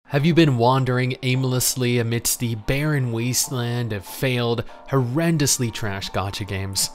Have you been wandering aimlessly amidst the barren wasteland of failed, horrendously trashed gacha games?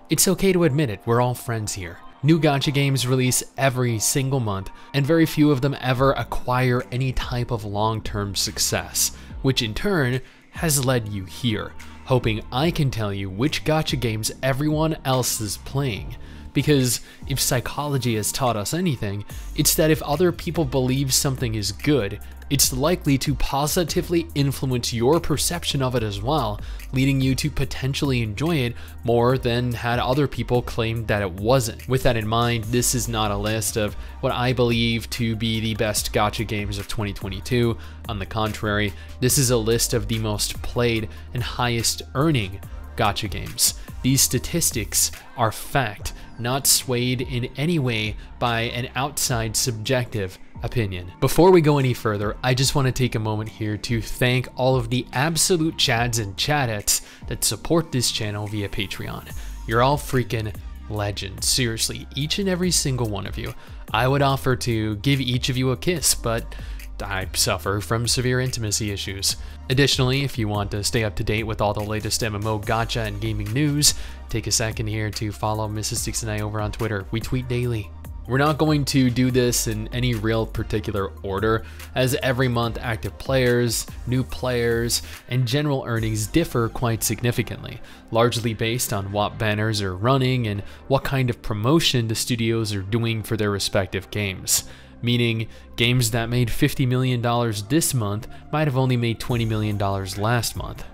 It's okay to admit it, we're all friends here. New gacha games release every single month, and very few of them ever acquire any type of long-term success, which in turn has led you here, hoping I can tell you which gacha games everyone else is playing. Because if psychology has taught us anything, it's that if other people believe something is good, it's likely to positively influence your perception of it as well, leading you to potentially enjoy it more than had other people claimed that it wasn't. With that in mind, this is not a list of what I believe to be the best gacha games of 2022. On the contrary, this is a list of the most played and highest earning gacha games. These statistics are fact, not swayed in any way by an outside subjective opinion. Before we go any further, I just want to take a moment here to thank all of the absolute chads and chadettes that support this channel via Patreon. You're all freaking legends. Seriously, each and every single one of you. I would offer to give each of you a kiss, but I suffer from severe intimacy issues. Additionally, if you want to stay up to date with all the latest MMO, gacha, and gaming news, take a second here to follow Mrs. Stix and I over on Twitter. We tweet daily. We're not going to do this in any real particular order, as every month active players, new players, and general earnings differ quite significantly, largely based on what banners are running and what kind of promotion the studios are doing for their respective games. Meaning, games that made $50 million this month might have only made $20 million last month.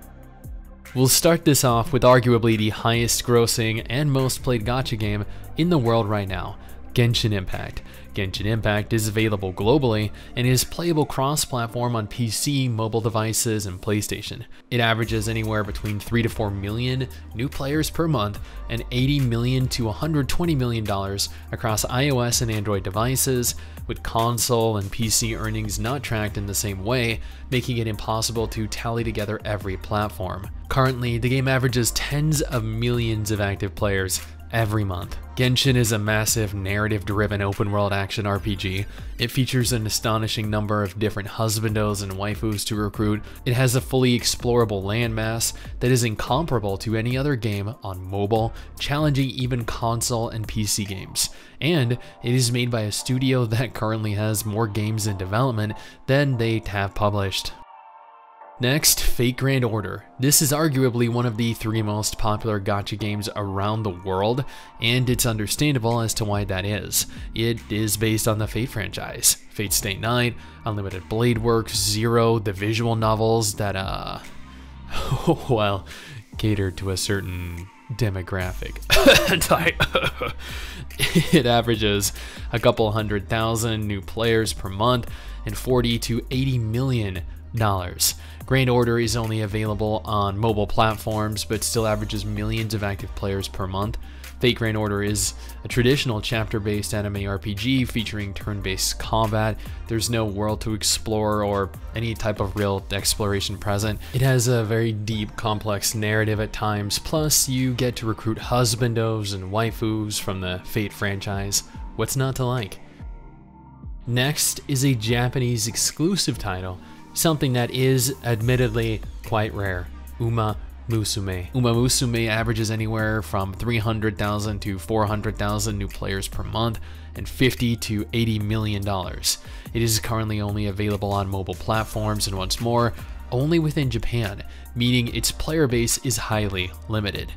We'll start this off with arguably the highest grossing and most played gacha game in the world right now, Genshin Impact. Genshin Impact is available globally and is playable cross-platform on PC, mobile devices, and PlayStation. It averages anywhere between 3 to 4 million new players per month and $80 million to $120 million across iOS and Android devices, with console and PC earnings not tracked in the same way, making it impossible to tally together every platform. Currently, the game averages tens of millions of active players every month. Genshin is a massive narrative-driven open-world action RPG. It features an astonishing number of different husbandos and waifus to recruit. It has a fully explorable landmass that is incomparable to any other game on mobile, challenging even console and PC games. And it is made by a studio that currently has more games in development than they have published. Next, Fate Grand Order. This is arguably one of the 3 most popular gacha games around the world, and it's understandable as to why that is. It is based on the Fate franchise. Fate Stay Night, Unlimited Blade Works, Zero, the visual novels that, well, cater to a certain demographic. It averages a couple 100,000 new players per month and $40 to $80 million. Grand Order is only available on mobile platforms, but still averages millions of active players per month. Fate Grand Order is a traditional chapter-based anime RPG featuring turn-based combat. There's no world to explore or any type of real exploration present. It has a very deep, complex narrative at times, plus you get to recruit husbandos and waifus from the Fate franchise. What's not to like? Next is a Japanese exclusive title, something that is admittedly quite rare, Musume. Musume averages anywhere from 300,000 to 400,000 new players per month and $50 to $80 million. It is currently only available on mobile platforms and once more, only within Japan, meaning its player base is highly limited.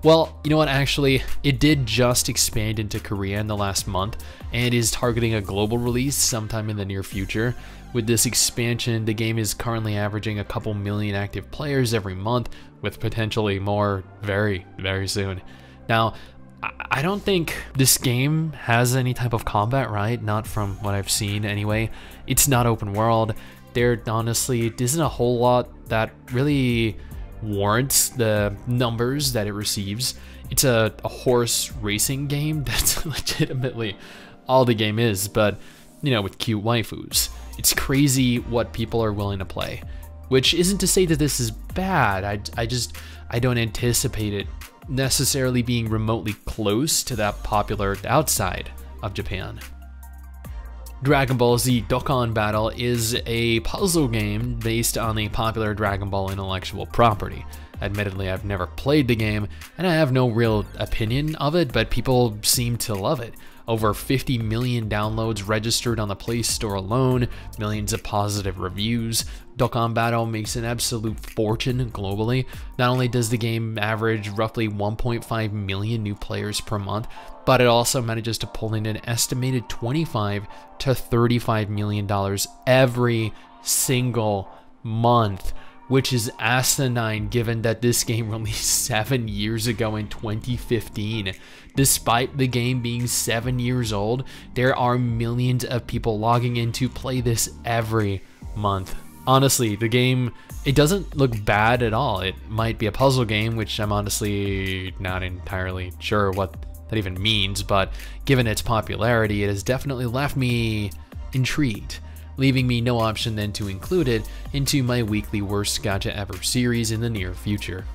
Well, you know what, actually, it did just expand into Korea in the last month and is targeting a global release sometime in the near future. With this expansion, the game is currently averaging a couple million active players every month, with potentially more very, very soon. Now, I don't think this game has any type of combat, right? Not from what I've seen anyway. It's not open world. There honestly isn't a whole lot that really warrants the numbers that it receives. It's a horse racing game. That's legitimately all the game is, but you know, with cute waifus. It's crazy what people are willing to play, which isn't to say that this is bad. I don't anticipate it necessarily being remotely close to that popular outside of Japan. Dragon Ball Z Dokkan Battle is a puzzle game based on the popular Dragon Ball intellectual property. Admittedly, I've never played the game, and I have no real opinion of it, but people seem to love it. Over 50 million downloads registered on the Play Store alone, millions of positive reviews. Dokkan Battle makes an absolute fortune globally. Not only does the game average roughly 1.5 million new players per month, but it also manages to pull in an estimated $25 to $35 million every single month, which is asinine given that this game released 7 years ago in 2015. Despite the game being 7 years old, there are millions of people logging in to play this every month. Honestly, the game, it doesn't look bad at all. It might be a puzzle game, which I'm honestly not entirely sure what that even means, but given its popularity, it has definitely left me intrigued, leaving me no option than to include it into my weekly worst gacha ever series in the near future.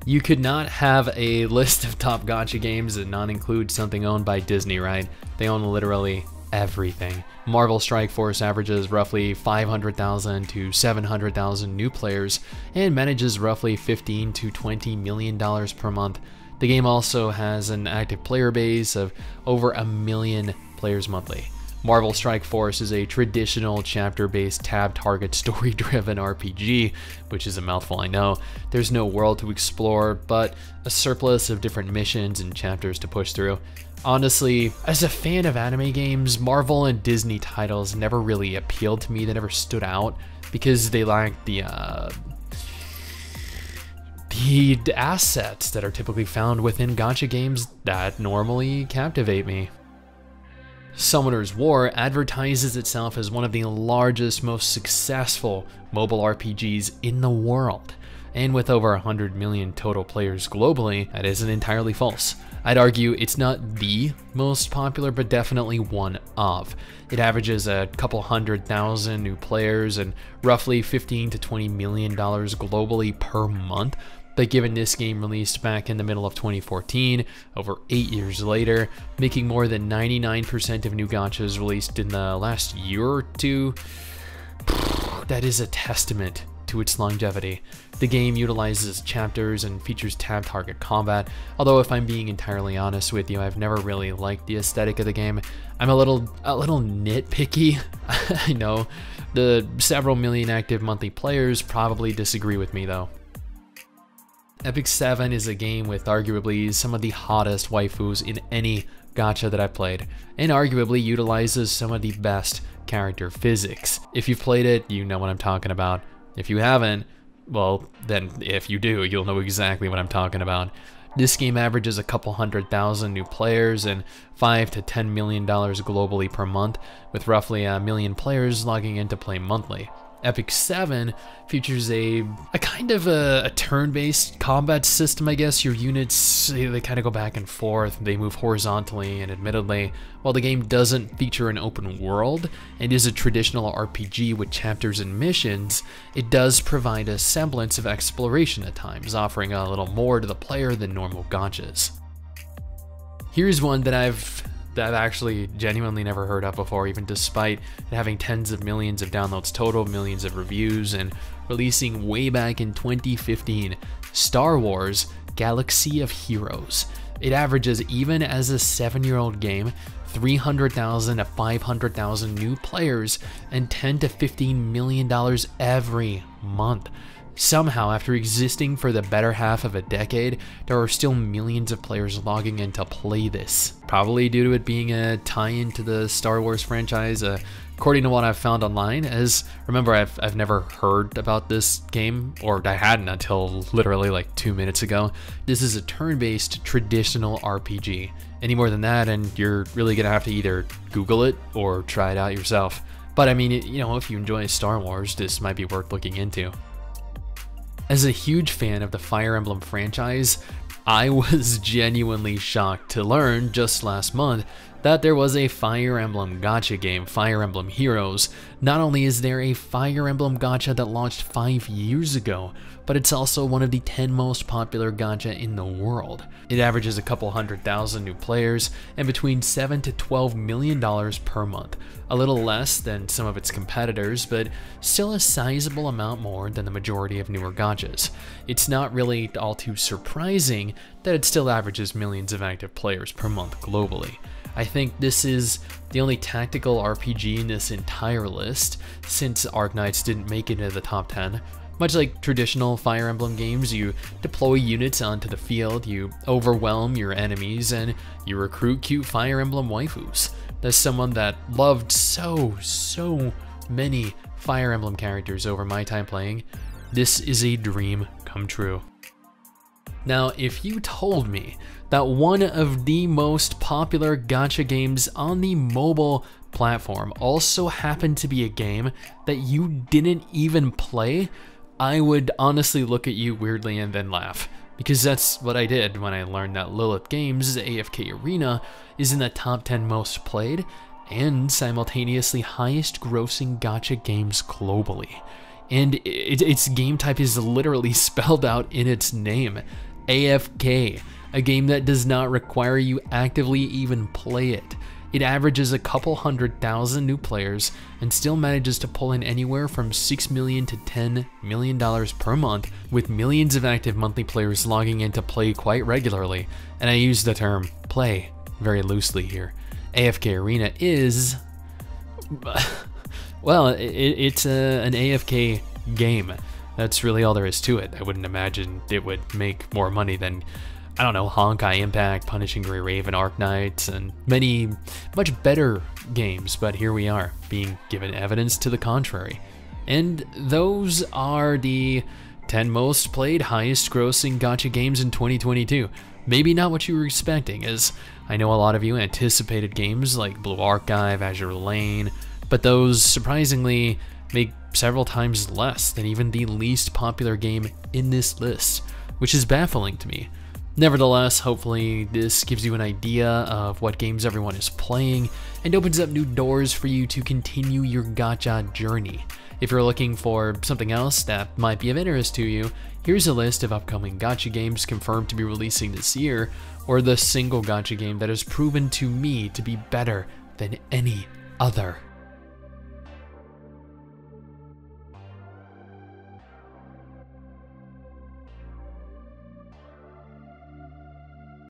You could not have a list of top gacha games and not include something owned by Disney, right? They own literally everything. Marvel Strike Force averages roughly 500,000 to 700,000 new players and manages roughly $15 to $20 million per month. The game also has an active player base of over 1 million players monthly. Marvel Strike Force is a traditional chapter-based tab target story-driven RPG, which is a mouthful, I know. There's no world to explore, but a surplus of different missions and chapters to push through. Honestly, as a fan of anime games, Marvel and Disney titles never really appealed to me. They never stood out because they lacked the assets that are typically found within gacha games that normally captivate me. Summoner's War advertises itself as one of the largest, most successful mobile RPGs in the world. And with over 100 million total players globally, that isn't entirely false. I'd argue it's not the most popular, but definitely one of. It averages a couple 100,000 new players and roughly $15 to $20 million globally per month. But given this game released back in the middle of 2014, over 8 years later, making more than 99% of new gachas released in the last year or two, that is a testament to its longevity. The game utilizes chapters and features tab target combat, although if I'm being entirely honest with you, I've never really liked the aesthetic of the game. I'm a little nitpicky. I know the several million active monthly players probably disagree with me though. Epic 7 is a game with arguably some of the hottest waifus in any gacha that I've played, and arguably utilizes some of the best character physics. If you've played it, you know what I'm talking about. If you haven't, well, then if you do, you'll know exactly what I'm talking about. This game averages a couple 100,000 new players and $5 to $10 million globally per month, with roughly 1 million players logging in to play monthly. Epic 7 features a kind of a turn-based combat system, I guess. Your units, they kind of go back and forth, they move horizontally, and admittedly, while the game doesn't feature an open world and is a traditional RPG with chapters and missions, it does provide a semblance of exploration at times, offering a little more to the player than normal gachas. Here's one that I've actually genuinely never heard of before, even despite it having tens of millions of downloads total, millions of reviews, and releasing way back in 2015, Star Wars Galaxy of Heroes. It averages, even as a 7-year-old game, 300,000 to 500,000 new players and $10 to $15 million every month. Somehow, after existing for the better half of a decade, there are still millions of players logging in to play this. Probably due to it being a tie-in to the Star Wars franchise, according to what I've found online. As remember, I've never heard about this game, or I hadn't until literally like 2 minutes ago. This is a turn-based traditional RPG. Any more than that, and you're really gonna have to either Google it or try it out yourself. But I mean, you know, if you enjoy Star Wars, this might be worth looking into. As a huge fan of the Fire Emblem franchise, I was genuinely shocked to learn just last month that there was a Fire Emblem Gacha game, Fire Emblem Heroes. Not only is there a Fire Emblem Gacha that launched 5 years ago, but it's also one of the 10 most popular gacha in the world. It averages a couple 100,000 new players and between $7 to $12 million per month. A little less than some of its competitors, but still a sizable amount more than the majority of newer gachas. It's not really all too surprising that it still averages millions of active players per month globally. I think this is the only tactical RPG in this entire list, since Arknights didn't make it into the top 10. Much like traditional Fire Emblem games, you deploy units onto the field, you overwhelm your enemies, and you recruit cute Fire Emblem waifus. As someone that loved so many Fire Emblem characters over my time playing, this is a dream come true. Now, if you told me that one of the most popular gacha games on the mobile platform also happened to be a game that you didn't even play, I would honestly look at you weirdly and then laugh. Because that's what I did when I learned that Lilith Games' AFK Arena is in the top 10 most played and simultaneously highest grossing gacha games globally. And its game type is literally spelled out in its name, AFK, a game that does not require you actively even play it. It averages a couple 100,000 new players and still manages to pull in anywhere from $6 million to $10 million per month, with millions of active monthly players logging in to play quite regularly. And I use the term play very loosely here. AFK Arena is, well, it's an AFK game. That's really all there is to it. I wouldn't imagine it would make more money than, I don't know, Genshin Impact, Punishing Grey Raven, Arknights, and many much better games, but here we are, being given evidence to the contrary. And those are the 10 most played, highest grossing gacha games in 2022. Maybe not what you were expecting, as I know a lot of you anticipated games like Blue Archive, Azure Lane, but those surprisingly make several times less than even the least popular game in this list, which is baffling to me. Nevertheless, hopefully this gives you an idea of what games everyone is playing and opens up new doors for you to continue your gacha journey. If you're looking for something else that might be of interest to you, here's a list of upcoming gacha games confirmed to be releasing this year, or the single gacha game that has proven to me to be better than any other.